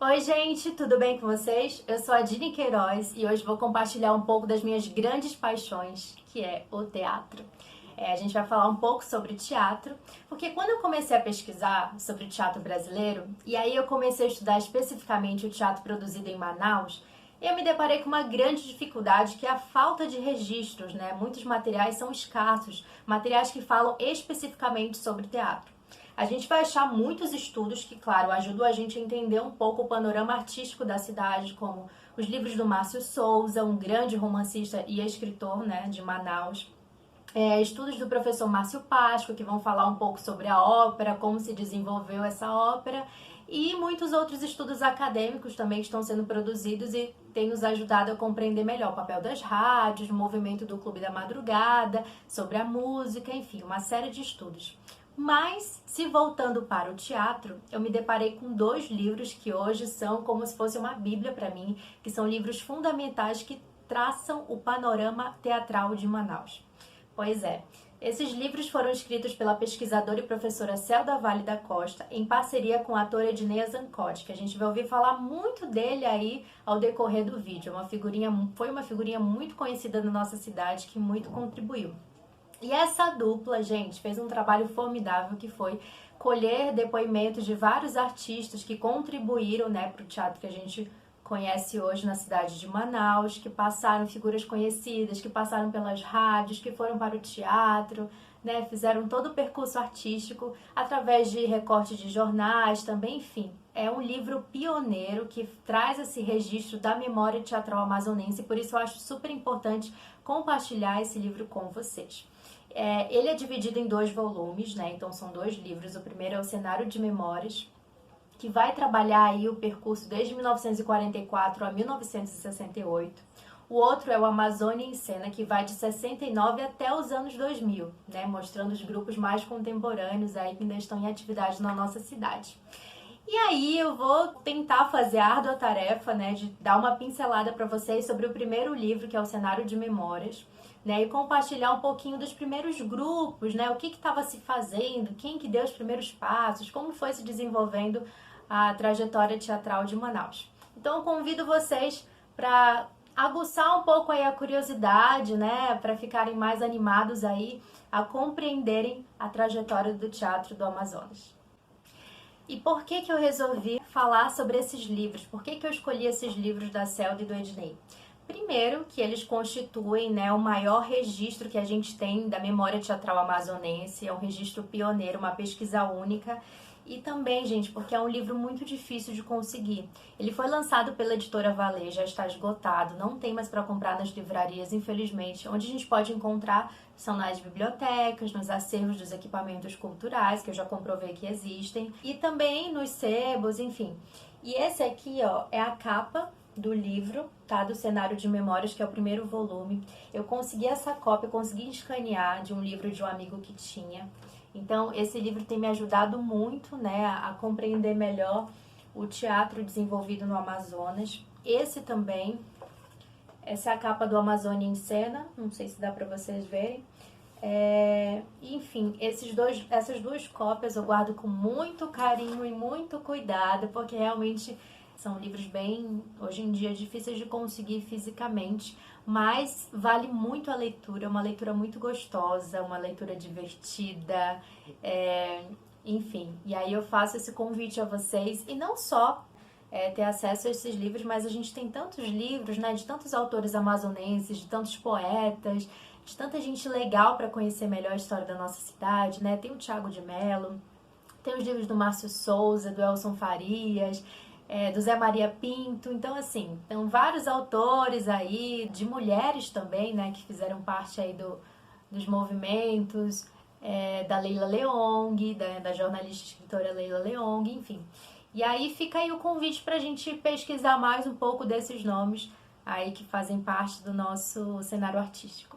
Oi, gente, tudo bem com vocês? Eu sou a Dini Queiroz e hoje vou compartilhar um pouco das minhas grandes paixões, que é o teatro. A gente vai falar um pouco sobre teatro, porque quando eu comecei a pesquisar sobre teatro brasileiro, e aí eu comecei a estudar especificamente o teatro produzido em Manaus, eu me deparei com uma grande dificuldade que é a falta de registros, né? Muitos materiais são escassos, materiais que falam especificamente sobre teatro. A gente vai achar muitos estudos que, claro, ajudam a gente a entender um pouco o panorama artístico da cidade, como os livros do Márcio Souza, um grande romancista e escritor, né, de Manaus. Estudos do professor Márcio Páscoa, que vão falar um pouco sobre a ópera, como se desenvolveu essa ópera, e muitos outros estudos acadêmicos também estão sendo produzidos e têm nos ajudado a compreender melhor o papel das rádios, o movimento do Clube da Madrugada, sobre a música, enfim, uma série de estudos. Mas, se voltando para o teatro, eu me deparei com dois livros que hoje são como se fosse uma bíblia para mim, que são livros fundamentais que traçam o panorama teatral de Manaus. Pois é, esses livros foram escritos pela pesquisadora e professora Celda Vale da Costa, em parceria com o ator Ednei Azancotti, que a gente vai ouvir falar muito dele aí ao decorrer do vídeo. Foi uma figurinha muito conhecida na nossa cidade, que muito contribuiu. E essa dupla, gente, fez um trabalho formidável que foi colher depoimentos de vários artistas que contribuíram, né, para o teatro que a gente conhece hoje na cidade de Manaus, que passaram, figuras conhecidas, que passaram pelas rádios, que foram para o teatro, né, fizeram todo o percurso artístico através de recortes de jornais também, enfim. É um livro pioneiro que traz esse registro da memória teatral amazonense, por isso eu acho super importante compartilhar esse livro com vocês. Ele é dividido em dois volumes, né? Então são dois livros. O primeiro é o Cenário de Memórias, que vai trabalhar aí o percurso desde 1944 a 1968. O outro é o Amazônia em Cena, que vai de 69 até os anos 2000, né? Mostrando os grupos mais contemporâneos aí que ainda estão em atividade na nossa cidade. E aí eu vou tentar fazer a árdua tarefa, né, de dar uma pincelada para vocês sobre o primeiro livro, que é o Cenário de Memórias, né, e compartilhar um pouquinho dos primeiros grupos, né, o que estava se fazendo, quem que deu os primeiros passos, como foi se desenvolvendo a trajetória teatral de Manaus. Então eu convido vocês para aguçar um pouco aí a curiosidade, né, para ficarem mais animados aí a compreenderem a trajetória do teatro do Amazonas. E por que eu resolvi falar sobre esses livros? Por que eu escolhi esses livros da Celda e do Ednei? Primeiro, que eles constituem, né, o maior registro que a gente tem da memória teatral amazonense, é um registro pioneiro, uma pesquisa única. E também, gente, porque é um livro muito difícil de conseguir. Ele foi lançado pela editora Valê, já está esgotado, não tem mais para comprar nas livrarias, infelizmente. Onde a gente pode encontrar são nas bibliotecas, nos acervos dos equipamentos culturais, que eu já comprovei que existem, e também nos sebos, enfim. E esse aqui, ó, é a capa do livro, tá? Do Cenário de Memórias, que é o primeiro volume. Eu consegui essa cópia, eu consegui escanear de um livro de um amigo que tinha. Então, esse livro tem me ajudado muito, né, a compreender melhor o teatro desenvolvido no Amazonas. Esse também, essa é a capa do Amazônia em Cena, não sei se dá para vocês verem. Enfim, essas duas cópias eu guardo com muito carinho e muito cuidado, porque realmente são livros bem, hoje em dia, difíceis de conseguir fisicamente, mas vale muito a leitura, é uma leitura muito gostosa, uma leitura divertida, enfim. E aí eu faço esse convite a vocês, e não só ter acesso a esses livros, mas a gente tem tantos livros, né, de tantos autores amazonenses, de tantos poetas, de tanta gente legal para conhecer melhor a história da nossa cidade, né? Tem o Tiago de Mello, tem os livros do Márcio Souza, do Elson Farias, do Zé Maria Pinto. Então, assim, tem vários autores aí, de mulheres também, né, que fizeram parte aí dos movimentos, da Leila Leong, da jornalista e escritora Leila Leong, enfim. E aí fica aí o convite para a gente pesquisar mais um pouco desses nomes aí que fazem parte do nosso cenário artístico.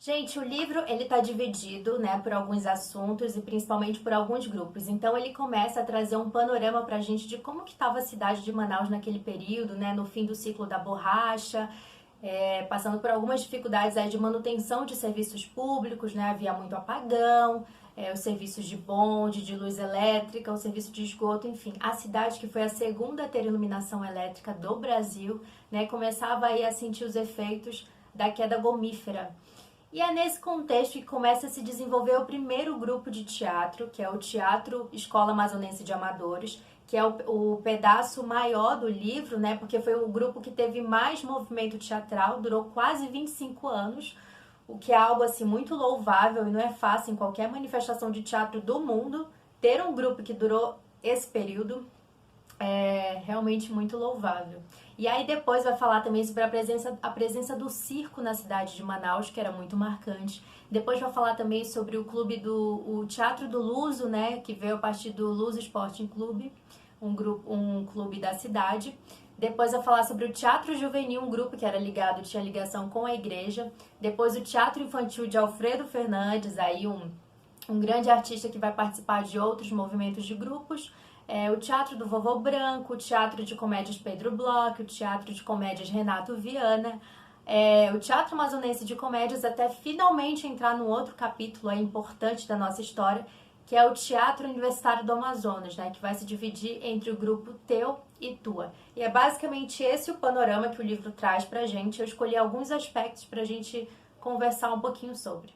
Gente, o livro ele está dividido, né, por alguns assuntos e principalmente por alguns grupos. Então ele começa a trazer um panorama para a gente de como que estava a cidade de Manaus naquele período, né, no fim do ciclo da borracha, passando por algumas dificuldades aí de manutenção de serviços públicos, né, havia muito apagão, os serviços de bonde, de luz elétrica, o serviço de esgoto, enfim. A cidade, que foi a segunda a ter iluminação elétrica do Brasil, né, começava aí a sentir os efeitos da queda gomífera. E é nesse contexto que começa a se desenvolver o primeiro grupo de teatro, que é o Teatro Escola Amazonense de Amadores, que é o pedaço maior do livro, né? Porque foi o grupo que teve mais movimento teatral, durou quase 25 anos, o que é algo assim muito louvável e não é fácil em qualquer manifestação de teatro do mundo ter um grupo que durou esse período. É realmente muito louvável. E aí depois vai falar também sobre a presença do circo na cidade de Manaus, que era muito marcante. Depois vai falar também sobre o clube o Teatro do Luso, né, que veio a partir do Luso Sporting Clube, um clube da cidade. Depois vai falar sobre o Teatro Juvenil, um grupo que era tinha ligação com a igreja. Depois o Teatro Infantil de Alfredo Fernandes, aí um grande artista que vai participar de outros movimentos de grupos. O Teatro do Vovô Branco, o Teatro de Comédias Pedro Bloch, o Teatro de Comédias Renato Viana, o Teatro Amazonense de Comédias, até finalmente entrar no outro capítulo importante da nossa história, que é o Teatro Universitário do Amazonas, né, que vai se dividir entre o grupo Teu e Tua. E é basicamente esse o panorama que o livro traz pra gente. Eu escolhi alguns aspectos pra gente conversar um pouquinho sobre.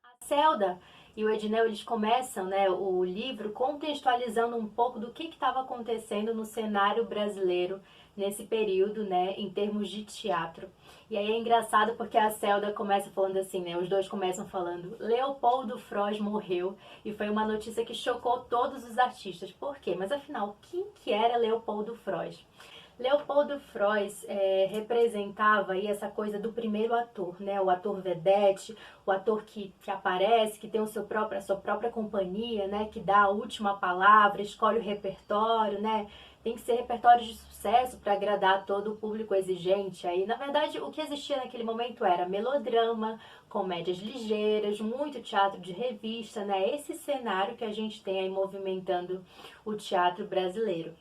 A Celda e o Edneu, eles começam, né, o livro contextualizando um pouco do que estava acontecendo no cenário brasileiro nesse período, né, em termos de teatro. E aí é engraçado porque a Celda começa falando assim, né, os dois começam falando: Leopoldo Frois morreu, e foi uma notícia que chocou todos os artistas. Por quê? Mas afinal, quem que era Leopoldo Frois? Leopoldo Frois representava aí essa coisa do primeiro ator, né? O ator vedete, o ator que aparece, que tem a sua própria companhia, né? Que dá a última palavra, escolhe o repertório, né? Tem que ser repertório de sucesso para agradar todo o público exigente. Aí, na verdade, o que existia naquele momento era melodrama, comédias ligeiras, muito teatro de revista, né? Esse cenário que a gente tem aí movimentando o teatro brasileiro.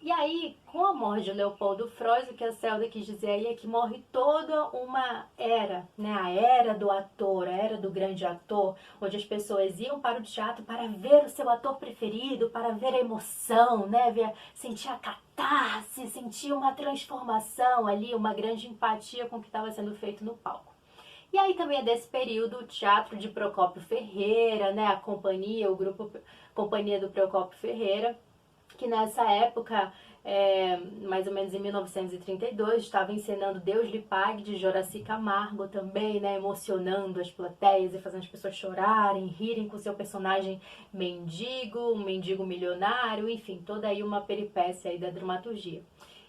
E aí, com a morte de Leopoldo Frois, o que a Celda quis dizer aí é que morre toda uma era, né? A era do ator, a era do grande ator, onde as pessoas iam para o teatro para ver o seu ator preferido, para ver a emoção, né? Sentir a catarse, sentir uma transformação ali, uma grande empatia com o que estava sendo feito no palco. E aí também é desse período o teatro de Procópio Ferreira, né? A companhia, o grupo Companhia do Procópio Ferreira, que nessa época, mais ou menos em 1932, estava encenando Deus lhe pague, de Joraci Camargo também, né, emocionando as plateias e fazendo as pessoas chorarem, rirem com seu personagem mendigo, um mendigo milionário, enfim, toda aí uma peripécia aí da dramaturgia.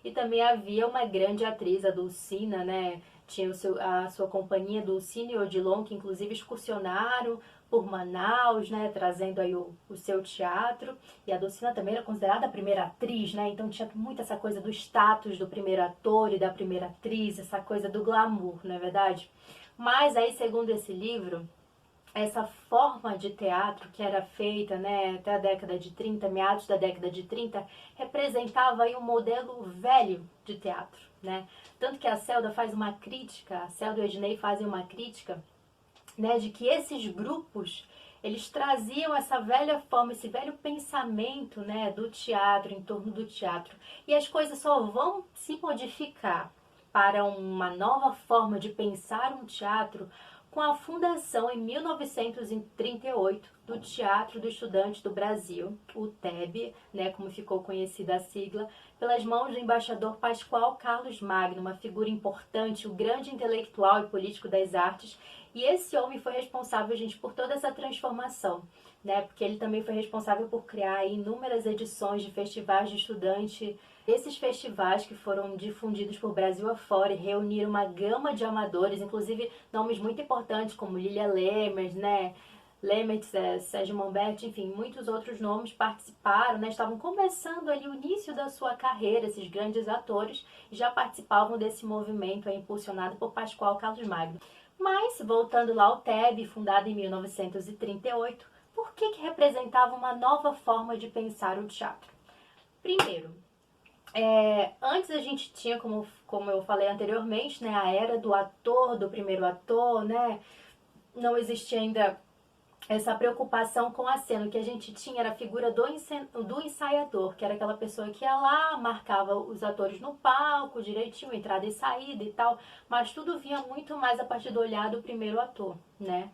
E também havia uma grande atriz, a Dulcina, né, tinha a sua companhia, Dulcina e Odilon, que inclusive excursionaram por Manaus, né, trazendo aí o seu teatro. E a Dulcina também era considerada a primeira atriz, né, então tinha muito essa coisa do status do primeiro ator e da primeira atriz, essa coisa do glamour, não é verdade? Mas aí, segundo esse livro, essa forma de teatro que era feita, né, até a década de 30, meados da década de 30, representava aí um modelo velho de teatro, né? Tanto que a Celda faz uma crítica, a Celda e o Ednei fazem uma crítica, né, de que esses grupos, eles traziam essa velha forma, esse velho pensamento, né, do teatro, em torno do teatro. E as coisas só vão se modificar para uma nova forma de pensar um teatro com a fundação em 1938 do Teatro do Estudante do Brasil, o TEB, né, como ficou conhecida a sigla, pelas mãos do embaixador Pascoal Carlos Magno, uma figura importante, o grande intelectual e político das artes. E esse homem foi responsável, gente, por toda essa transformação, né? Porque ele também foi responsável por criar inúmeras edições de festivais de estudante. Esses festivais que foram difundidos por Brasil afora e reuniram uma gama de amadores, inclusive nomes muito importantes como Lilia Lemers, né? Lemert, Sérgio Monberti, enfim, muitos outros nomes participaram, né? Estavam começando ali o início da sua carreira, esses grandes atores, e já participavam desse movimento aí, impulsionado por Pascoal Carlos Magno. Mas, voltando lá ao TEB, fundado em 1938, por que representava uma nova forma de pensar o teatro? Primeiro, antes a gente tinha, como eu falei anteriormente, né, a era do ator, do primeiro ator, né? Não existia ainda essa preocupação com a cena. O que a gente tinha era a figura do ensaiador, que era aquela pessoa que ia lá, marcava os atores no palco direitinho, entrada e saída e tal, mas tudo vinha muito mais a partir do olhar do primeiro ator, né?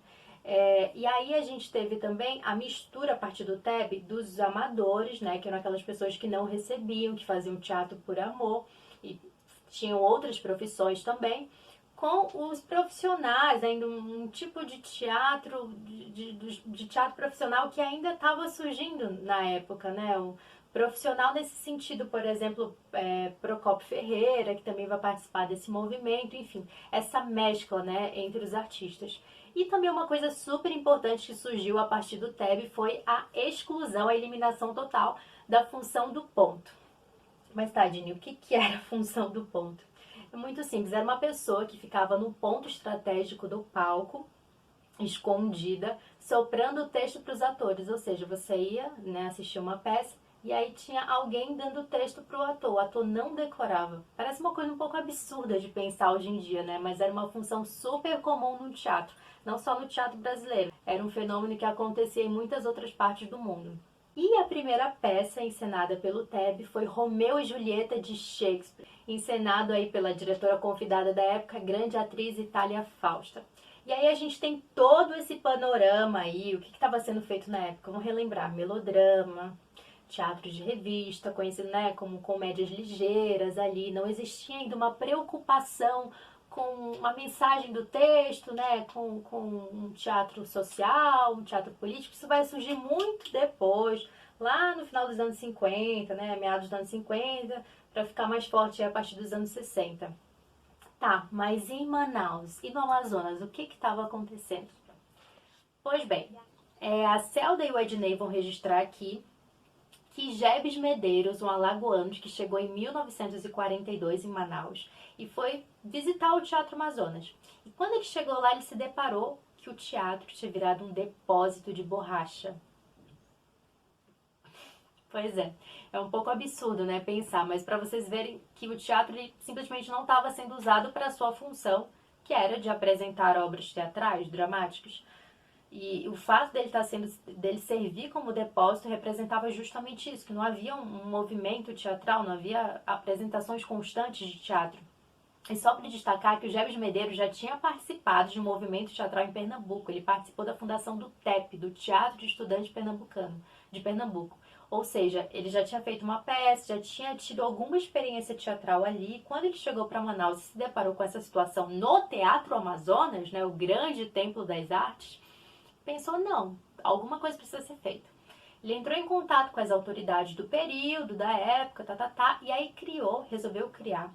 E aí a gente teve também a mistura a partir do TEB dos amadores, né? Que eram aquelas pessoas que não recebiam, que faziam teatro por amor e tinham outras profissões também, com os profissionais, ainda um tipo de teatro, de teatro profissional que ainda estava surgindo na época, né? O profissional nesse sentido, por exemplo, Procopio Ferreira, que também vai participar desse movimento, enfim, essa mescla, né, entre os artistas. E também uma coisa super importante que surgiu a partir do TEB foi a exclusão, a eliminação total da função do ponto. Mas tá, Dini, o que era a função do ponto? É muito simples, era uma pessoa que ficava no ponto estratégico do palco, escondida, soprando o texto para os atores. Ou seja, você ia, né, assistir uma peça e aí tinha alguém dando o texto para o ator não decorava. Parece uma coisa um pouco absurda de pensar hoje em dia, né? Mas era uma função super comum no teatro, não só no teatro brasileiro. Era um fenômeno que acontecia em muitas outras partes do mundo. E a primeira peça encenada pelo TEB foi Romeu e Julieta de Shakespeare, encenado aí pela diretora convidada da época, grande atriz Itália Fausta. E aí a gente tem todo esse panorama aí, o que estava sendo feito na época. Vamos relembrar, melodrama, teatro de revista, conhecido, né, como comédias ligeiras ali. Não existia ainda uma preocupação com a mensagem do texto, né, com um teatro social, um teatro político. Isso vai surgir muito depois, lá no final dos anos 50, né, meados dos anos 50, para ficar mais forte a partir dos anos 60. Tá, mas em Manaus e no Amazonas, o que estava acontecendo? Pois bem, a Celda e o Ednei vão registrar aqui que Jebes Medeiros, um alagoano que chegou em 1942 em Manaus e foi visitar o Teatro Amazonas. E quando ele chegou lá, ele se deparou que o teatro tinha virado um depósito de borracha. Pois é um pouco absurdo, né, pensar, mas para vocês verem que o teatro ele simplesmente não estava sendo usado para a sua função, que era de apresentar obras teatrais, dramáticas. E o fato dele servir como depósito representava justamente isso, que não havia um movimento teatral, não havia apresentações constantes de teatro. E só para destacar que o Jebes Medeiros já tinha participado de um movimento teatral em Pernambuco. Ele participou da fundação do TEP, do Teatro de Estudante Pernambucano, de Pernambuco. Ou seja, ele já tinha feito uma peça, já tinha tido alguma experiência teatral ali. Quando ele chegou para Manaus e se deparou com essa situação no Teatro Amazonas, né, o grande templo das artes, pensou, não, alguma coisa precisa ser feita. Ele entrou em contato com as autoridades do período, da época, e aí resolveu criar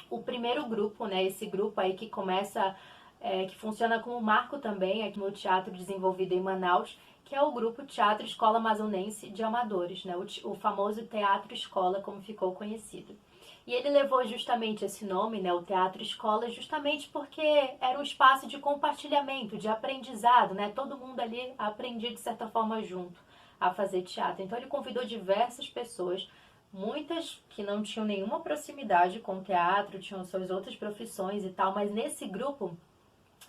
o primeiro grupo, né, esse grupo aí que começa, que funciona como marco também aqui no teatro desenvolvido em Manaus, que é o grupo Teatro Escola Amazonense de Amadores, né, o famoso Teatro Escola, como ficou conhecido. E ele levou justamente esse nome, né, o Teatro Escola, justamente porque era um espaço de compartilhamento, de aprendizado, né, todo mundo ali aprendia de certa forma junto a fazer teatro. Então ele convidou diversas pessoas, muitas que não tinham nenhuma proximidade com o teatro, tinham suas outras profissões e tal, mas nesse grupo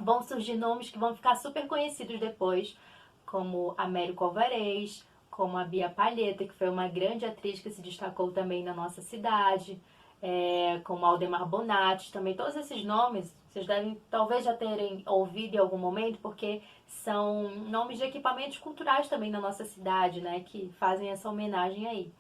vão surgir nomes que vão ficar super conhecidos depois, como Américo Alvarez, como a Bia Palheta, que foi uma grande atriz que se destacou também na nossa cidade, como Aldemar Bonatti, também todos esses nomes vocês devem talvez já terem ouvido em algum momento, porque são nomes de equipamentos culturais também na nossa cidade, né, que fazem essa homenagem aí.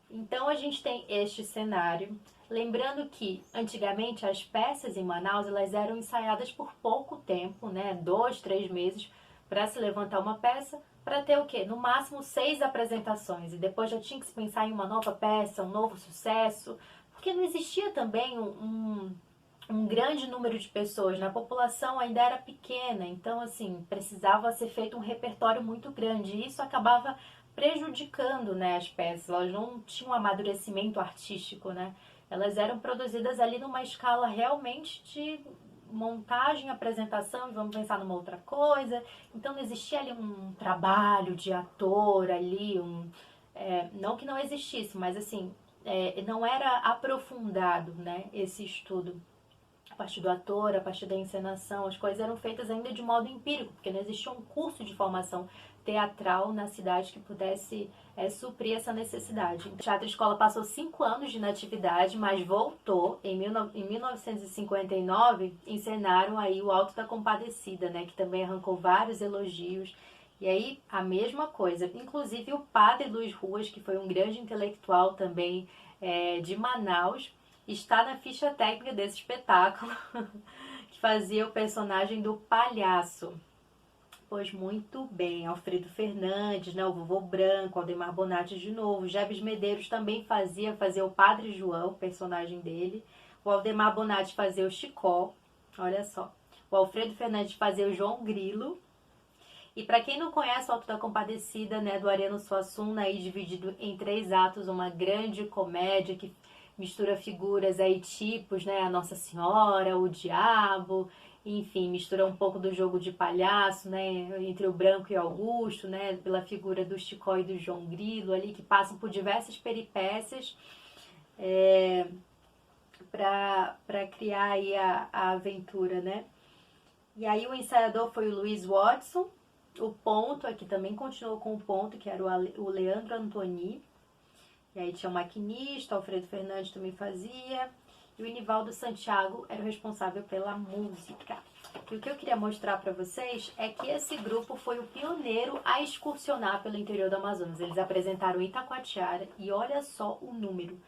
Então a gente tem este cenário, lembrando que antigamente as peças em Manaus elas eram ensaiadas por pouco tempo, né, 2, 3 meses para se levantar uma peça, para ter o quê? No máximo 6 apresentações e depois já tinha que se pensar em uma nova peça, um novo sucesso, porque não existia também um grande número de pessoas, né? A população ainda era pequena, então assim, precisava ser feito um repertório muito grande e isso acabava prejudicando, né, as peças. Elas não tinham um amadurecimento artístico, né? Elas eram produzidas ali numa escala realmente de montagem, apresentação, e vamos pensar numa outra coisa. Então não existia ali um trabalho de ator ali, não que não existisse, mas assim, não era aprofundado, né, esse estudo. a partir do ator, a partir da encenação, as coisas eram feitas ainda de modo empírico, porque não existia um curso de formação teatral na cidade que pudesse suprir essa necessidade. O Teatro Escola passou 5 anos de inatividade, mas voltou em 1959, encenaram aí o Alto da Compadecida, né, que também arrancou vários elogios. E aí, a mesma coisa, inclusive o padre Luiz Ruas, que foi um grande intelectual também de Manaus, está na ficha técnica desse espetáculo, que fazia o personagem do palhaço. Pois muito bem, Alfredo Fernandes, né, o Vovô Branco, Aldemar Bonatti de novo, Jebes Medeiros também fazia o Padre João, o personagem dele, o Aldemar Bonatti fazia o Chicó, olha só, o Alfredo Fernandes fazia o João Grilo, e para quem não conhece o Alto da Compadecida, né, do Ariano Suassuna, aí dividido em 3 atos, uma grande comédia que mistura figuras aí tipos, né, a Nossa Senhora, o Diabo, enfim, mistura um pouco do jogo de palhaço, né, entre o Branco e o Augusto, né, pela figura do Chicó e do João Grilo ali, que passam por diversas peripécias para criar aí a aventura, né. E aí o ensaiador foi o Luiz Watson, o Ponto, aqui também continuou com o Ponto, que era o Leandro Antoni, e aí tinha o maquinista, Alfredo Fernandes também fazia, e o Inivaldo Santiago era o responsável pela música. E o que eu queria mostrar para vocês é que esse grupo foi o pioneiro a excursionar pelo interior do Amazonas. Eles apresentaram em Itacoatiara e olha só o número.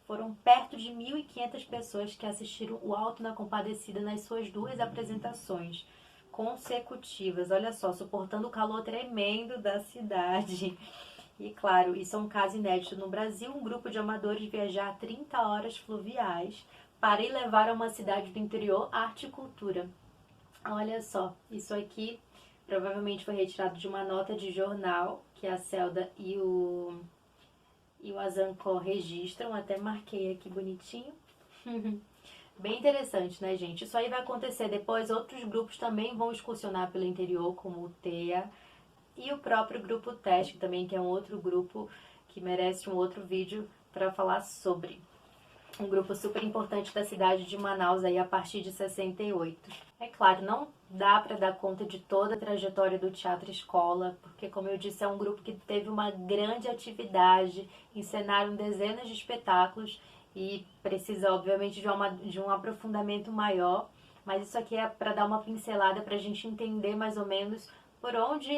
Foram perto de 1.500 pessoas que assistiram o Alto da Compadecida nas suas 2 apresentações consecutivas. Olha só, suportando o calor tremendo da cidade. E claro, isso é um caso inédito no Brasil, um grupo de amadores viajar 30 horas fluviais para ir levar a uma cidade do interior arte e cultura. Olha só, isso aqui provavelmente foi retirado de uma nota de jornal que a Celda e o Azancó registram, até marquei aqui bonitinho. Bem interessante, né, gente? Isso aí vai acontecer depois, outros grupos também vão excursionar pelo interior, como o TEA, e o próprio Grupo Teste também, que é um outro grupo que merece um outro vídeo para falar sobre. Um grupo super importante da cidade de Manaus aí a partir de 68. É claro, não dá para dar conta de toda a trajetória do Teatro Escola, porque como eu disse, é um grupo que teve uma grande atividade, encenaram dezenas de espetáculos e precisa obviamente de um aprofundamento maior, mas isso aqui é para dar uma pincelada para a gente entender mais ou menos por onde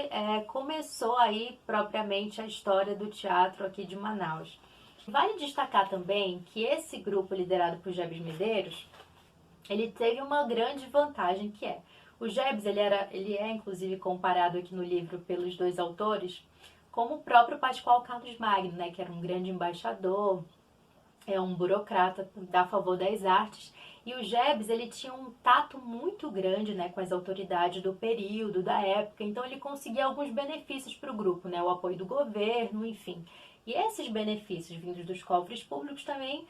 começou aí propriamente a história do teatro aqui de Manaus. Vale destacar também que esse grupo liderado por Jebes Medeiros, ele teve uma grande vantagem, que é o Jebes, ele é inclusive comparado aqui no livro pelos 2 autores como o próprio Pascoal Carlos Magno, né, que era um grande embaixador, um burocrata a favor das artes. E o Jebes, ele tinha um tato muito grande, né, com as autoridades do período, da época, então ele conseguia alguns benefícios para o grupo, né, o apoio do governo, enfim. E esses benefícios vindos dos cofres públicos também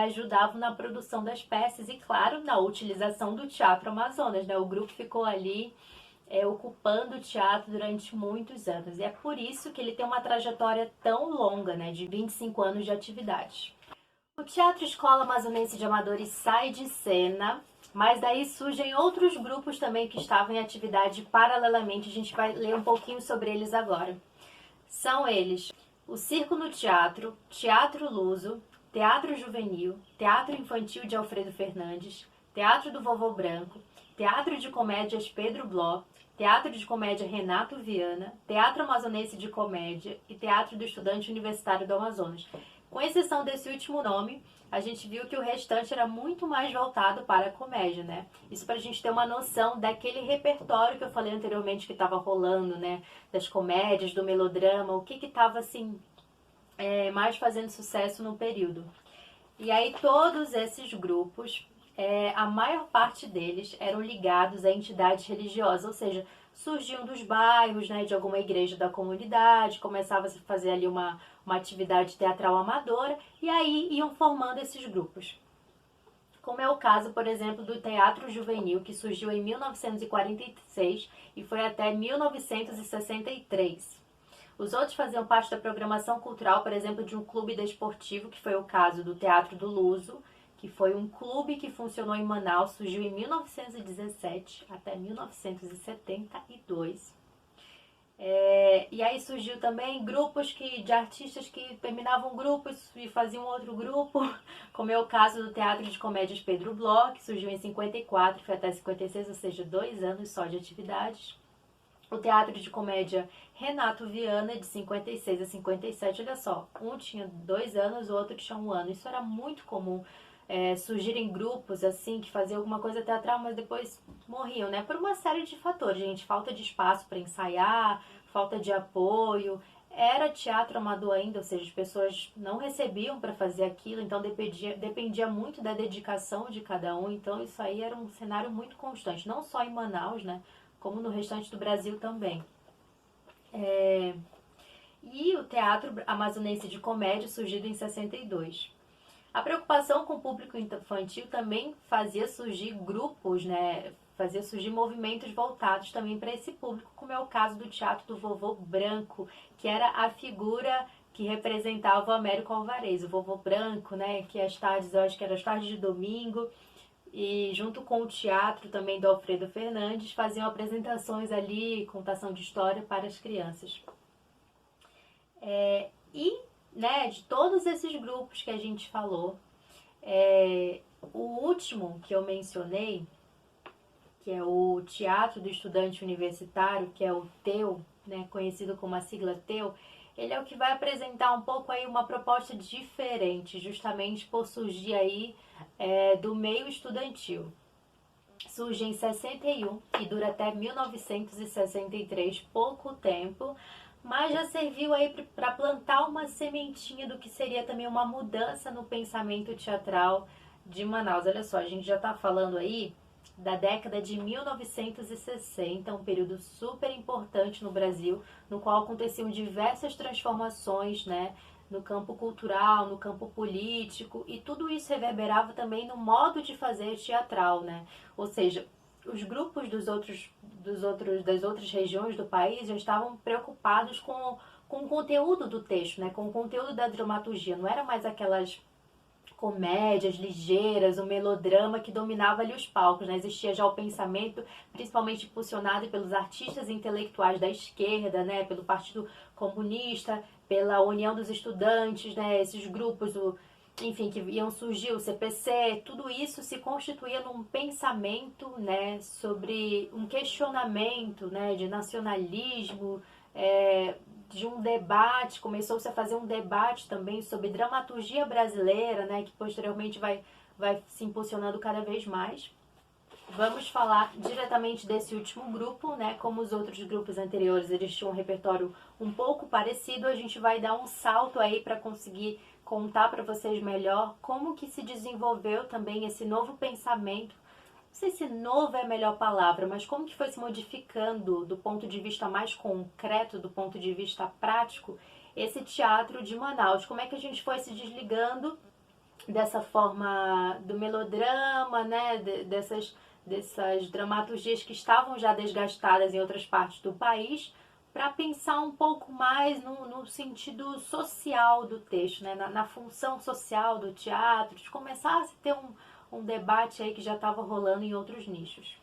ajudavam na produção das peças e, claro, na utilização do Teatro Amazonas, né, o grupo ficou ali ocupando o teatro durante muitos anos. E é por isso que ele tem uma trajetória tão longa, né, de 25 anos de atividades. O Teatro Escola Amazonense de Amadores sai de cena, mas daí surgem outros grupos também que estavam em atividade paralelamente. A gente vai ler um pouquinho sobre eles agora. São eles: o Circo no Teatro, Teatro Luso, Teatro Juvenil, Teatro Infantil de Alfredo Fernandes, Teatro do Vovô Branco, Teatro de Comédias Pedro Bloch, Teatro de Comédia Renato Viana, Teatro Amazonense de Comédia e Teatro do Estudante Universitário do Amazonas. Com exceção desse último nome, a gente viu que o restante era muito mais voltado para a comédia, né? Isso para a gente ter uma noção daquele repertório que eu falei anteriormente que estava rolando, né? Das comédias, do melodrama, o que estava assim mais fazendo sucesso no período. E aí todos esses grupos, a maior parte deles eram ligados a entidades religiosas, ou seja, surgiam dos bairros, né, de alguma igreja da comunidade, começava a se fazer ali uma atividade teatral amadora, e aí iam formando esses grupos. Como é o caso, por exemplo, do Teatro Juvenil, que surgiu em 1946 e foi até 1963. Os outros faziam parte da programação cultural, por exemplo, de um clube desportivo, que foi o caso do Teatro do Luso, que foi um clube que funcionou em Manaus, surgiu em 1917 até 1972. E aí surgiu também grupos de artistas que terminavam grupos e faziam outro grupo, como é o caso do Teatro de Comédias Pedro Bloch, que surgiu em 54 e foi até 56, ou seja, 2 anos só de atividades. O Teatro de Comédia Renato Viana, de 56 a 57, olha só, um tinha 2 anos, o outro tinha 1 ano. Isso era muito comum, surgirem grupos assim, que faziam alguma coisa teatral, mas depois morriam, né? Por uma série de fatores, gente. Falta de espaço para ensaiar, falta de apoio. Era teatro amador ainda, ou seja, as pessoas não recebiam para fazer aquilo, então dependia muito da dedicação de cada um. Então isso aí era um cenário muito constante, não só em Manaus, né? Como no restante do Brasil também. E o Teatro Amazonense de Comédia, surgido em 62. A preocupação com o público infantil também fazia surgir grupos, né? Fazia surgir movimentos voltados também para esse público, como é o caso do Teatro do Vovô Branco, que era a figura que representava o Américo Alvarez, o Vovô Branco, né? Que às tardes, eu acho que era as tardes de domingo, e junto com o teatro também do Alfredo Fernandes, faziam apresentações ali, contação de história para as crianças. E, né, de todos esses grupos que a gente falou, o último que eu mencionei, que é o Teatro do Estudante Universitário, que é o TEU, né, conhecido como a sigla TEU, ele é o que vai apresentar um pouco aí uma proposta diferente, justamente por surgir aí do meio estudantil. Surge em 61 e dura até 1963, pouco tempo, mas já serviu aí para plantar uma sementinha do que seria também uma mudança no pensamento teatral de Manaus. Olha só, a gente já está falando aí da década de 1960, um período super importante no Brasil, no qual aconteciam diversas transformações, né, no campo cultural, no campo político, e tudo isso reverberava também no modo de fazer teatral, né? Ou seja, os grupos das outras regiões do país já estavam preocupados com o conteúdo do texto, né, com o conteúdo da dramaturgia. Não era mais aquelas comédias ligeiras, o melodrama que dominava ali os palcos, né? Existia já o pensamento, principalmente impulsionado pelos artistas intelectuais da esquerda, né? Pelo Partido Comunista, pela União dos Estudantes, né? Esses grupos, enfim, que iam surgir, o CPC, tudo isso se constituía num pensamento, né? Sobre um questionamento, né? De nacionalismo, de um debate, começou-se a fazer um debate também sobre dramaturgia brasileira, né, que posteriormente vai se impulsionando cada vez mais. Vamos falar diretamente desse último grupo, né, como os outros grupos anteriores, eles tinham um repertório um pouco parecido, a gente vai dar um salto aí para conseguir contar para vocês melhor como que se desenvolveu também esse novo pensamento. Não sei se novo é a melhor palavra, mas como que foi se modificando do ponto de vista mais concreto, do ponto de vista prático, esse teatro de Manaus? Como é que a gente foi se desligando dessa forma do melodrama, né, dessas dramaturgias que estavam já desgastadas em outras partes do país, para pensar um pouco mais no sentido social do texto, né, na função social do teatro, de começar a ter um debate aí que já estava rolando em outros nichos.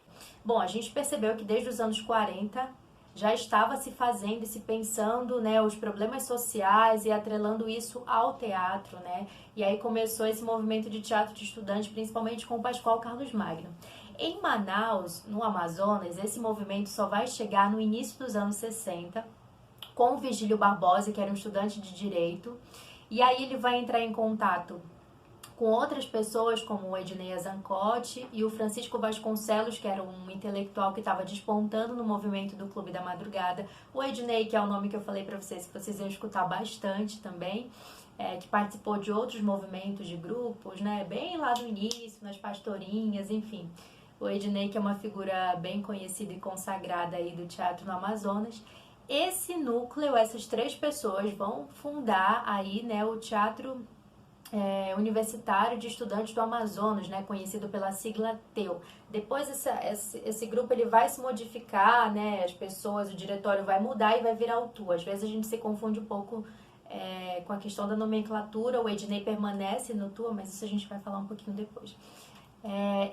Bom, a gente percebeu que desde os anos 40 já estava se fazendo e se pensando, né, os problemas sociais e atrelando isso ao teatro, né? E aí começou esse movimento de teatro de estudante, principalmente com o Pascoal Carlos Magno. Em Manaus, no Amazonas, esse movimento só vai chegar no início dos anos 60, com o Virgílio Barbosa, que era um estudante de direito, e aí ele vai entrar em contato com outras pessoas como o Ednei Zancotti e o Francisco Vasconcelos, que era um intelectual que estava despontando no movimento do Clube da Madrugada. O Ednei, que é o nome que eu falei para vocês, que vocês iam escutar bastante também, que participou de outros movimentos de grupos, né, bem lá no início, nas pastorinhas, enfim. O Ednei, que é uma figura bem conhecida e consagrada aí do teatro no Amazonas. Esse núcleo, essas 3 pessoas vão fundar aí, né, o Teatro Universitário de Estudantes do Amazonas, né, conhecido pela sigla TEU. Depois esse grupo ele vai se modificar, né, as pessoas, o diretório vai mudar e vai virar o TU. Às vezes a gente se confunde um pouco com a questão da nomenclatura, o Ednei permanece no TUA, mas isso a gente vai falar um pouquinho depois.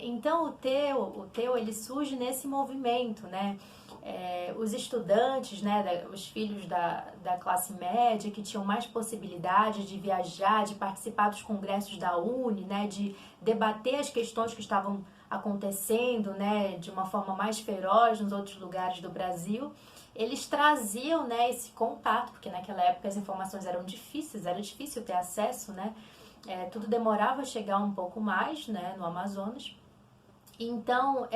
Então o TEU ele surge nesse movimento, né? Os estudantes, né, os filhos da classe média que tinham mais possibilidade de viajar, de participar dos congressos da UNE, né, de debater as questões que estavam acontecendo, né, de uma forma mais feroz nos outros lugares do Brasil, eles traziam, né, esse contato, porque naquela época as informações eram difíceis, era difícil ter acesso, né, tudo demorava a chegar um pouco mais, né, no Amazonas. Então,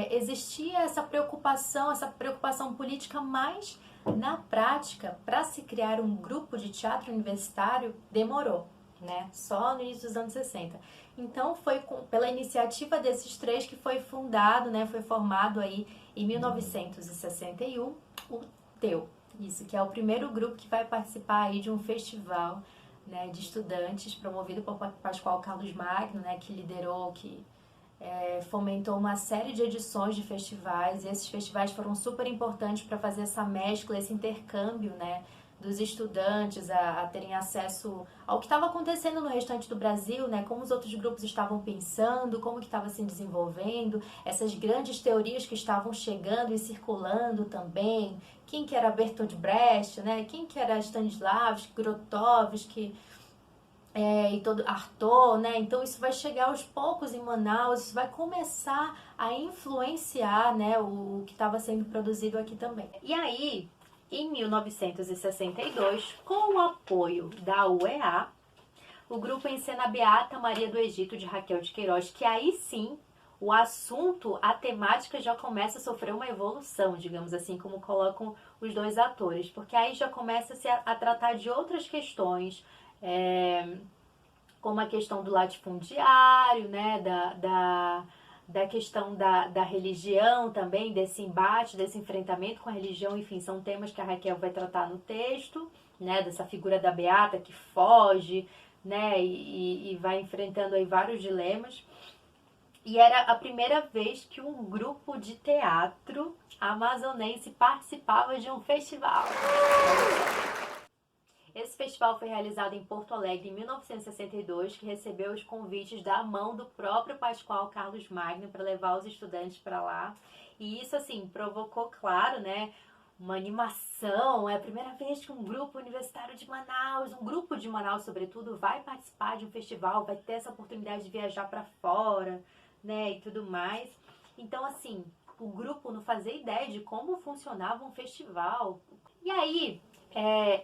existia essa preocupação política, mas na prática, para se criar um grupo de teatro universitário, demorou, né? Só no início dos anos 60. Então, foi pela iniciativa desses três que foi fundado, né? Foi formado aí em 1961 o TEU. Isso, que é o primeiro grupo que vai participar aí de um festival, né, de estudantes promovido por Pascoal Carlos Magno, né? Que liderou, fomentou uma série de edições de festivais, e esses festivais foram super importantes para fazer essa mescla, esse intercâmbio, né, dos estudantes a terem acesso ao que estava acontecendo no restante do Brasil, né, como os outros grupos estavam pensando, como que estava se desenvolvendo, essas grandes teorias que estavam chegando e circulando também, quem que era Bertolt Brecht, né, quem que era Stanislavski, Grotowski, e todo Arthur, né? Então isso vai chegar aos poucos em Manaus, isso vai começar a influenciar, né, o que estava sendo produzido aqui também. E aí, em 1962, com o apoio da UEA, o grupo encena a Beata Maria do Egito de Raquel de Queiroz, que aí sim o assunto, a temática já começa a sofrer uma evolução, digamos assim, como colocam os dois atores, porque aí já começa-se a tratar de outras questões, como a questão do latifundiário, né, da questão da religião também, desse embate, desse enfrentamento com a religião, enfim, são temas que a Raquel vai tratar no texto, né, dessa figura da Beata que foge, né, e vai enfrentando aí vários dilemas. E era a primeira vez que um grupo de teatro amazonense participava de um festival. Esse festival foi realizado em Porto Alegre em 1962, que recebeu os convites da mão do próprio Pascoal Carlos Magno para levar os estudantes para lá. E isso, assim, provocou, claro, né, uma animação. É a primeira vez que um grupo universitário de Manaus, um grupo de Manaus, sobretudo, vai participar de um festival, vai ter essa oportunidade de viajar para fora, né, e tudo mais. Então, assim, o grupo não fazia ideia de como funcionava um festival. E aí,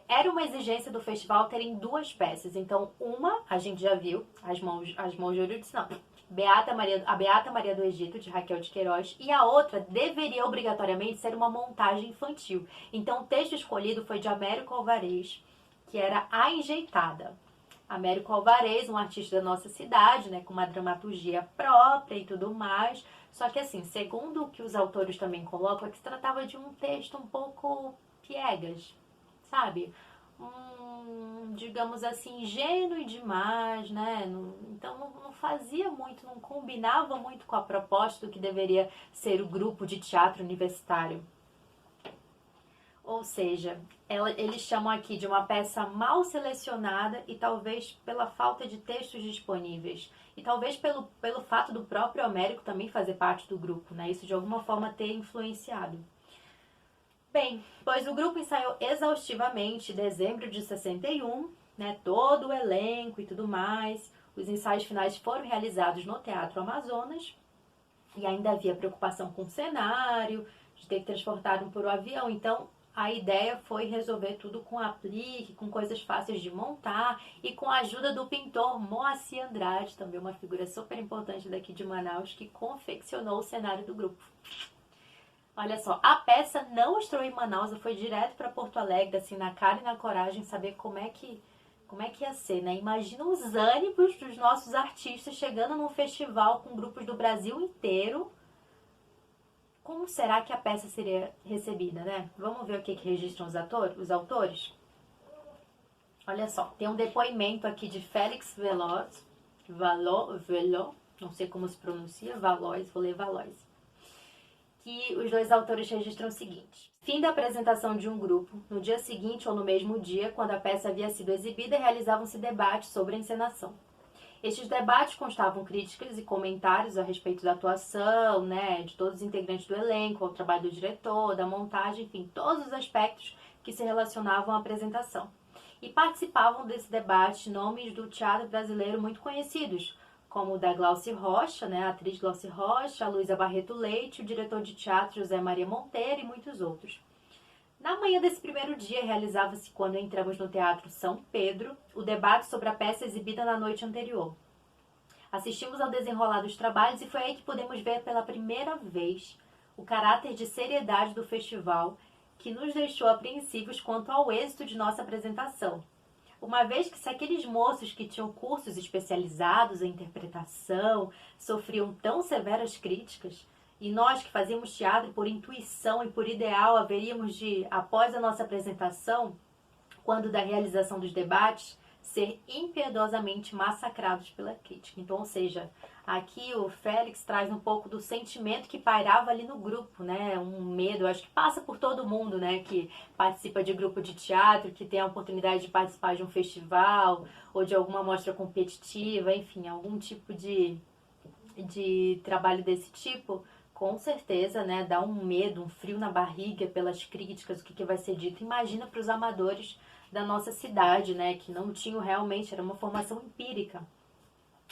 era uma exigência do festival terem duas peças. Então, uma, a gente já viu, as mãos de Eurídice, não, a Beata Maria do Egito, de Raquel de Queiroz, e a outra deveria obrigatoriamente ser uma montagem infantil. Então, o texto escolhido foi de Américo Alvarez, que era A Enjeitada. Américo Alvarez, um artista da nossa cidade, né, com uma dramaturgia própria e tudo mais. Só que, assim, segundo o que os autores também colocam, é que se tratava de um texto um pouco piegas, sabe? Digamos assim, ingênuo demais, né? Então não fazia muito, não combinava muito com a proposta do que deveria ser o grupo de teatro universitário. Ou seja, eles chamam aqui de uma peça mal selecionada e talvez pela falta de textos disponíveis. E talvez pelo fato do próprio Américo também fazer parte do grupo, né? Isso de alguma forma ter influenciado. Bem, pois o grupo ensaiou exaustivamente em dezembro de 61, né, todo o elenco e tudo mais. Os ensaios finais foram realizados no Teatro Amazonas e ainda havia preocupação com o cenário, de ter que transportar por um avião. Então, a ideia foi resolver tudo com aplique, com coisas fáceis de montar e com a ajuda do pintor Moacir Andrade, também uma figura super importante daqui de Manaus, que confeccionou o cenário do grupo. Olha só, a peça não estreou em Manaus, foi direto para Porto Alegre, assim, na cara e na coragem, saber como é que ia ser, né? Imagina os ânimos dos nossos artistas chegando num festival com grupos do Brasil inteiro. Como será que a peça seria recebida, né? Vamos ver o que registram os autores? Olha só, tem um depoimento aqui de Félix Veloz, não sei como se pronuncia, Valois, vou ler Valois, que os dois autores registram o seguinte: fim da apresentação de um grupo, no dia seguinte ou no mesmo dia, quando a peça havia sido exibida, realizavam-se debates sobre a encenação. Estes debates constavam críticas e comentários a respeito da atuação, né, de todos os integrantes do elenco, ao trabalho do diretor, da montagem, enfim, todos os aspectos que se relacionavam à apresentação. E participavam desse debate nomes do teatro brasileiro muito conhecidos, como o da Glauce Rocha, né, a atriz Glauce Rocha, a Luísa Barreto Leite, o diretor de teatro José Maria Monteiro e muitos outros. Na manhã desse primeiro dia, realizava-se, quando entramos no Teatro São Pedro, o debate sobre a peça exibida na noite anterior. Assistimos ao desenrolar dos trabalhos e foi aí que pudemos ver pela primeira vez o caráter de seriedade do festival, que nos deixou apreensivos quanto ao êxito de nossa apresentação. Uma vez que se aqueles moços que tinham cursos especializados em interpretação sofriam tão severas críticas, e nós que fazíamos teatro por intuição e por ideal haveríamos de, após a nossa apresentação, quando da realização dos debates, ser impiedosamente massacrados pela crítica. Então, ou seja, aqui o Félix traz um pouco do sentimento que pairava ali no grupo, né? Um medo, acho que passa por todo mundo, né? Que participa de grupo de teatro, que tem a oportunidade de participar de um festival ou de alguma mostra competitiva, enfim, algum tipo de trabalho desse tipo. Com certeza, né, dá um medo, um frio na barriga pelas críticas, o que vai ser dito. Imagina para os amadores da nossa cidade, né, que não tinham realmente, era uma formação empírica.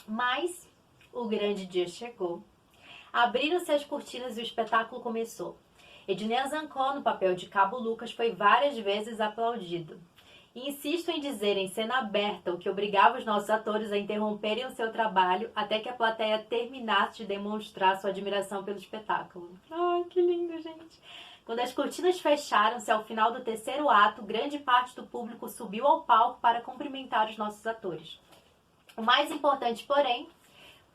Mas o grande dia chegou. Abriram-se as cortinas e o espetáculo começou. Ednei Zancó, no papel de Cabo Lucas, foi várias vezes aplaudido. E insisto em dizer em cena aberta, o que obrigava os nossos atores a interromperem o seu trabalho até que a plateia terminasse de demonstrar sua admiração pelo espetáculo. Ai, que lindo, gente! Quando as cortinas fecharam-se ao final do terceiro ato, grande parte do público subiu ao palco para cumprimentar os nossos atores. O mais importante, porém,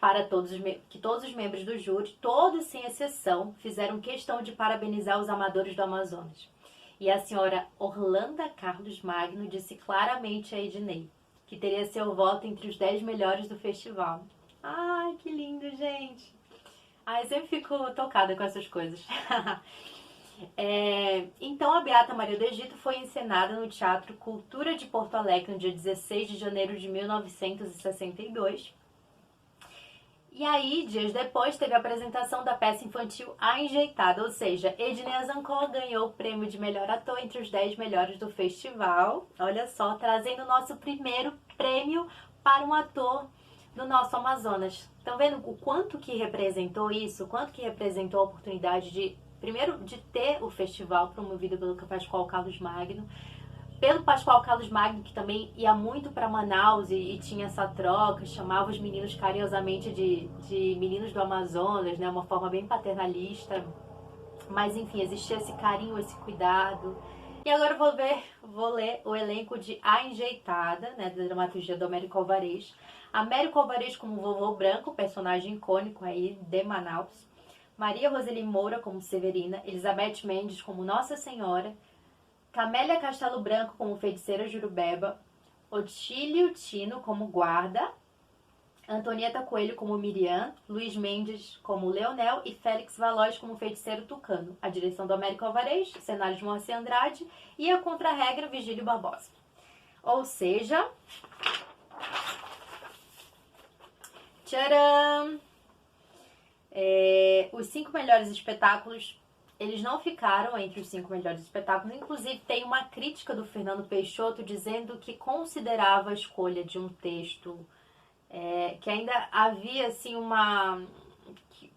para todos os membros do júri, todos sem exceção, fizeram questão de parabenizar os amadores do Amazonas. E a senhora Orlanda Carlos Magno disse claramente a Ednei que teria seu voto entre os 10 melhores do festival. Ai, que lindo, gente! Ai, eu sempre fico tocada com essas coisas. Então, a Beata Maria do Egito foi encenada no Teatro Cultura de Porto Alegre no dia 16 de janeiro de 1962. E aí, dias depois, teve a apresentação da peça infantil A Enjeitada, ou seja, Ednei Zancó ganhou o prêmio de melhor ator entre os 10 melhores do festival. Olha só, trazendo o nosso primeiro prêmio para um ator do nosso Amazonas. Estão vendo o quanto que representou isso? O quanto que representou a oportunidade de, primeiro, de ter o festival promovido pelo Pascoal Carlos Magno, pelo Pascoal Carlos Magno, que também ia muito para Manaus e tinha essa troca, chamava os meninos carinhosamente de meninos do Amazonas, né? Uma forma bem paternalista. Mas enfim, existia esse carinho, esse cuidado. E agora eu vou ler o elenco de A Enjeitada, né, da dramaturgia do Américo Alvarez. Américo Alvarez como Vovô Branco, personagem icônico aí de Manaus. Maria Roseli Moura como Severina. Elizabeth Mendes como Nossa Senhora. Camélia Castelo Branco como Feiticeira Jurubeba, Otílio Tino como Guarda, Antonieta Coelho como Miriam, Luiz Mendes como Leonel e Félix Valois como Feiticeiro Tucano. A direção do Américo Alvarez, cenário de Moacir Andrade e a contra-regra Vigílio Barbosa. Ou seja, tcharam! Os 5 melhores espetáculos, eles não ficaram entre os 5 melhores espetáculos. Inclusive, tem uma crítica do Fernando Peixoto dizendo que considerava a escolha de um texto, que ainda havia assim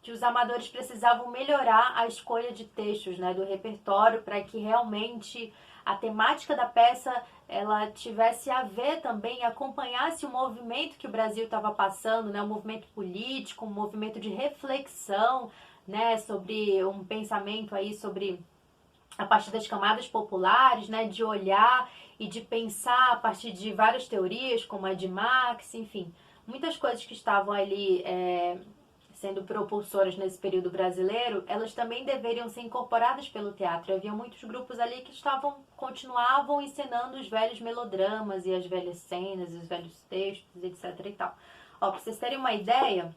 que os amadores precisavam melhorar a escolha de textos, né, do repertório, para que realmente a temática da peça ela tivesse a ver também, acompanhasse o movimento que o Brasil estava passando, né, um movimento político, um movimento de reflexão, né, sobre um pensamento aí sobre a partir das camadas populares, né, de olhar e de pensar a partir de várias teorias, como a de Marx, enfim, muitas coisas que estavam ali sendo propulsoras nesse período brasileiro, elas também deveriam ser incorporadas pelo teatro. Havia muitos grupos ali que continuavam encenando os velhos melodramas e as velhas cenas, os velhos textos, etc e tal. Ó, pra vocês terem uma ideia,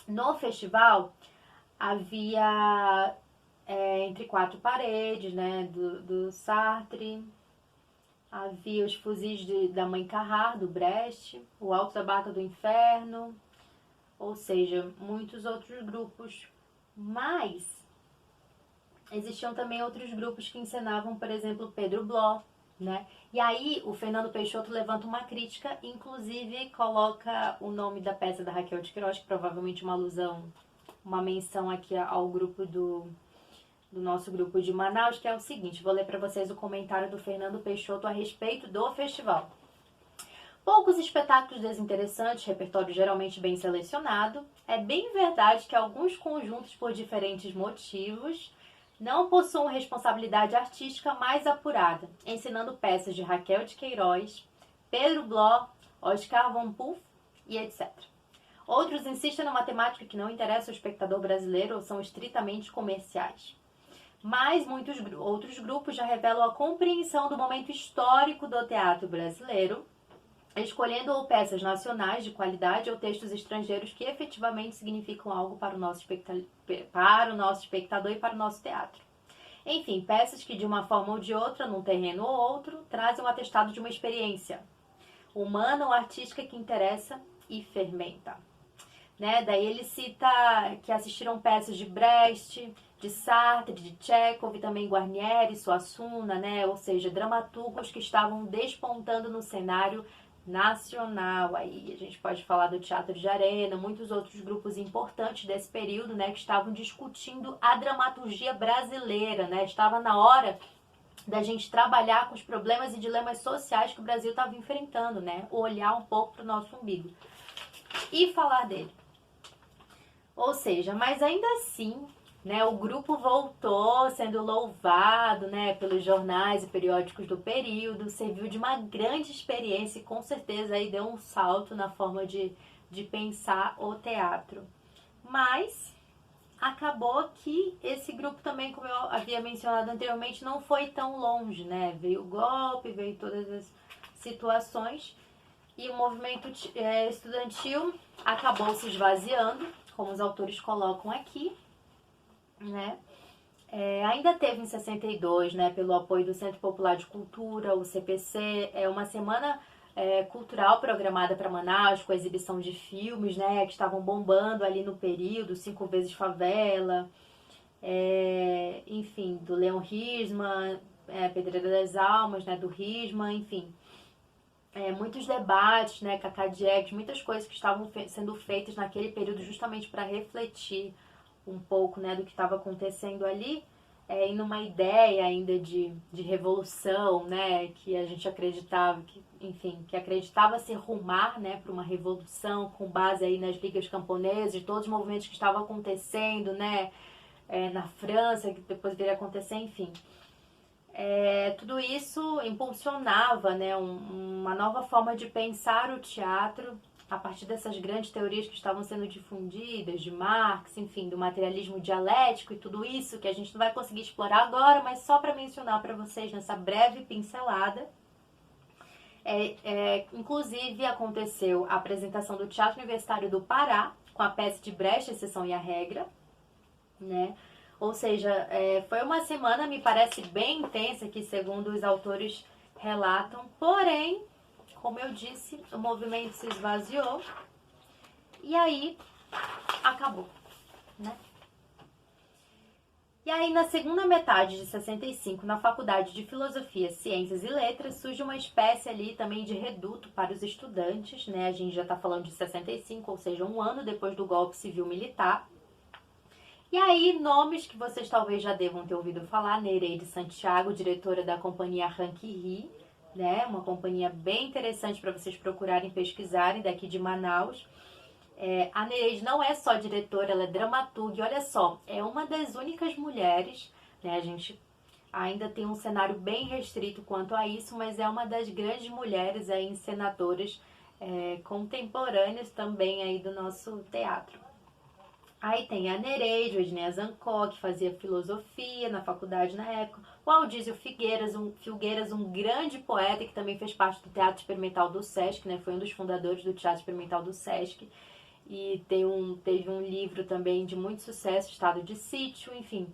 no festival havia Entre Quatro Paredes, né, do Sartre. Havia os Fuzis da Mãe Carrard, do Brecht, o Alto da Barca do Inferno, ou seja, muitos outros grupos. Mas existiam também outros grupos que encenavam, por exemplo, Pedro Bloch, né? E aí o Fernando Peixoto levanta uma crítica, inclusive coloca o nome da peça da Raquel de Queiroz, que provavelmente uma alusão, uma menção aqui ao grupo do nosso grupo de Manaus, que é o seguinte, vou ler para vocês o comentário do Fernando Peixoto a respeito do festival. Poucos espetáculos desinteressantes, repertório geralmente bem selecionado. É bem verdade que alguns conjuntos, por diferentes motivos, não possuem responsabilidade artística mais apurada, ensinando peças de Raquel de Queiroz, Pedro Bloch, Oscar von Puff e etc. Outros insistem numa temática que não interessa ao espectador brasileiro ou são estritamente comerciais. Mas muitos outros grupos já revelam a compreensão do momento histórico do teatro brasileiro, escolhendo ou peças nacionais de qualidade ou textos estrangeiros que efetivamente significam algo para o nosso espectador e para o nosso teatro. Enfim, peças que de uma forma ou de outra, num terreno ou outro, trazem um atestado de uma experiência humana ou artística que interessa e fermenta. Né? Daí ele cita que assistiram peças de Brecht, de Sartre, de Tchekhov e também Guarnieri, Suassuna, né? Ou seja, dramaturgos que estavam despontando no cenário nacional. Aí a gente pode falar do Teatro de Arena, muitos outros grupos importantes desse período, né? Que estavam discutindo a dramaturgia brasileira, né? Estava na hora da gente trabalhar com os problemas e dilemas sociais que o Brasil estava enfrentando, né? Olhar um pouco para o nosso umbigo e falar dele. Ou seja, mas ainda assim, né, o grupo voltou sendo louvado, né, pelos jornais e periódicos do período, serviu de uma grande experiência e com certeza aí deu um salto na forma de pensar o teatro. Mas acabou que esse grupo também, como eu havia mencionado anteriormente, não foi tão longe, né? Veio o golpe, veio todas as situações e o movimento estudantil acabou se esvaziando, como os autores colocam aqui, né? Ainda teve em 62, né, pelo apoio do Centro Popular de Cultura, o CPC, uma semana cultural programada para Manaus, com a exibição de filmes, né, que estavam bombando ali no período, 5 Vezes Favela, enfim, do Leon Risman, Pedreira das Almas, né, do Risman, enfim. Muitos debates, né, Cacá Diegues, muitas coisas que estavam sendo feitas naquele período justamente para refletir um pouco, né, do que estava acontecendo ali, e numa ideia ainda de revolução, né, que a gente acreditava, que acreditava se rumar, né, para uma revolução com base aí nas ligas camponesas, todos os movimentos que estavam acontecendo, né, na França, que depois viria a acontecer, enfim. Tudo isso impulsionava, né, uma nova forma de pensar o teatro a partir dessas grandes teorias que estavam sendo difundidas, de Marx, enfim, do materialismo dialético e tudo isso que a gente não vai conseguir explorar agora, mas só para mencionar para vocês nessa breve pincelada. Inclusive aconteceu a apresentação do Teatro Universitário do Pará, com a peça de Brecht, A Exceção e a Regra, né? Ou seja, foi uma semana, me parece, bem intensa, que segundo os autores relatam, porém, como eu disse, o movimento se esvaziou e aí acabou, né? E aí, na segunda metade de 65, na Faculdade de Filosofia, Ciências e Letras, surge uma espécie ali também de reduto para os estudantes, né? A gente já está falando de 65, ou seja, um ano depois do golpe civil-militar. E aí, nomes que vocês talvez já devam ter ouvido falar, Nereide Santiago, diretora da companhia Rank-Ri, né? Uma companhia bem interessante para vocês procurarem, pesquisarem, daqui de Manaus. A Nereide não é só diretora, ela é dramaturga, e olha só, é uma das únicas mulheres, né? A gente ainda tem um cenário bem restrito quanto a isso, mas é uma das grandes mulheres aí, encenadoras contemporâneas também aí do nosso teatro. Aí tem a Nereide, o Ednei Zancó, que fazia filosofia na faculdade na época. O Aldísio Figueiras, um grande poeta que também fez parte do Teatro Experimental do Sesc, né? Foi um dos fundadores do Teatro Experimental do Sesc. E teve um livro também de muito sucesso, Estado de Sítio, enfim.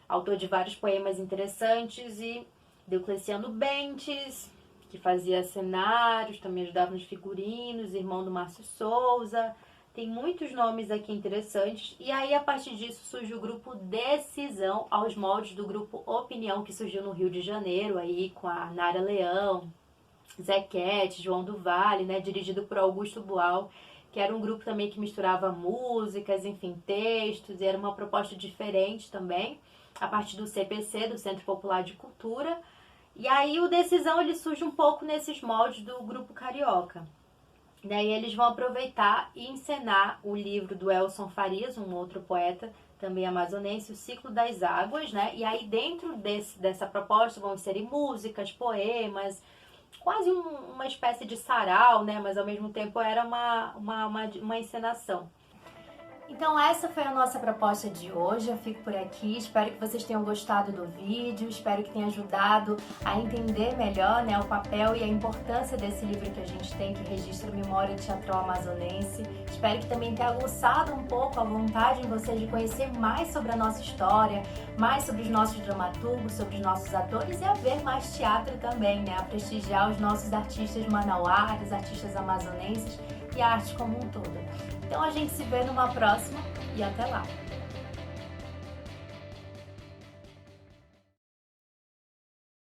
autor de vários poemas interessantes, e Diocleciano Bentes, que fazia cenários, também ajudava nos figurinos, irmão do Márcio Souza. Tem muitos nomes aqui interessantes. E aí, a partir disso, surge o grupo Decisão, aos moldes do grupo Opinião, que surgiu no Rio de Janeiro, aí com a Nara Leão, Zequete, João do Vale, né, dirigido por Augusto Boal, que era um grupo também que misturava músicas, enfim, textos, e era uma proposta diferente também, a partir do CPC, do Centro Popular de Cultura. E aí o Decisão ele surge um pouco nesses moldes do grupo Carioca. Daí eles vão aproveitar e encenar o livro do Elson Farias, um outro poeta, também amazonense, O Ciclo das Águas, né? E aí dentro dessa proposta vão inserir músicas, poemas, quase uma espécie de sarau, né? Mas ao mesmo tempo era uma encenação. Então essa foi a nossa proposta de hoje, eu fico por aqui, espero que vocês tenham gostado do vídeo, espero que tenha ajudado a entender melhor, né, o papel e a importância desse livro que a gente tem, que registra a memória teatral amazonense. Espero que também tenha aguçado um pouco a vontade em vocês de conhecer mais sobre a nossa história, mais sobre os nossos dramaturgos, sobre os nossos atores e a ver mais teatro também, né, a prestigiar os nossos artistas manauaras, artistas amazonenses e a arte como um todo. Então a gente se vê numa próxima e até lá!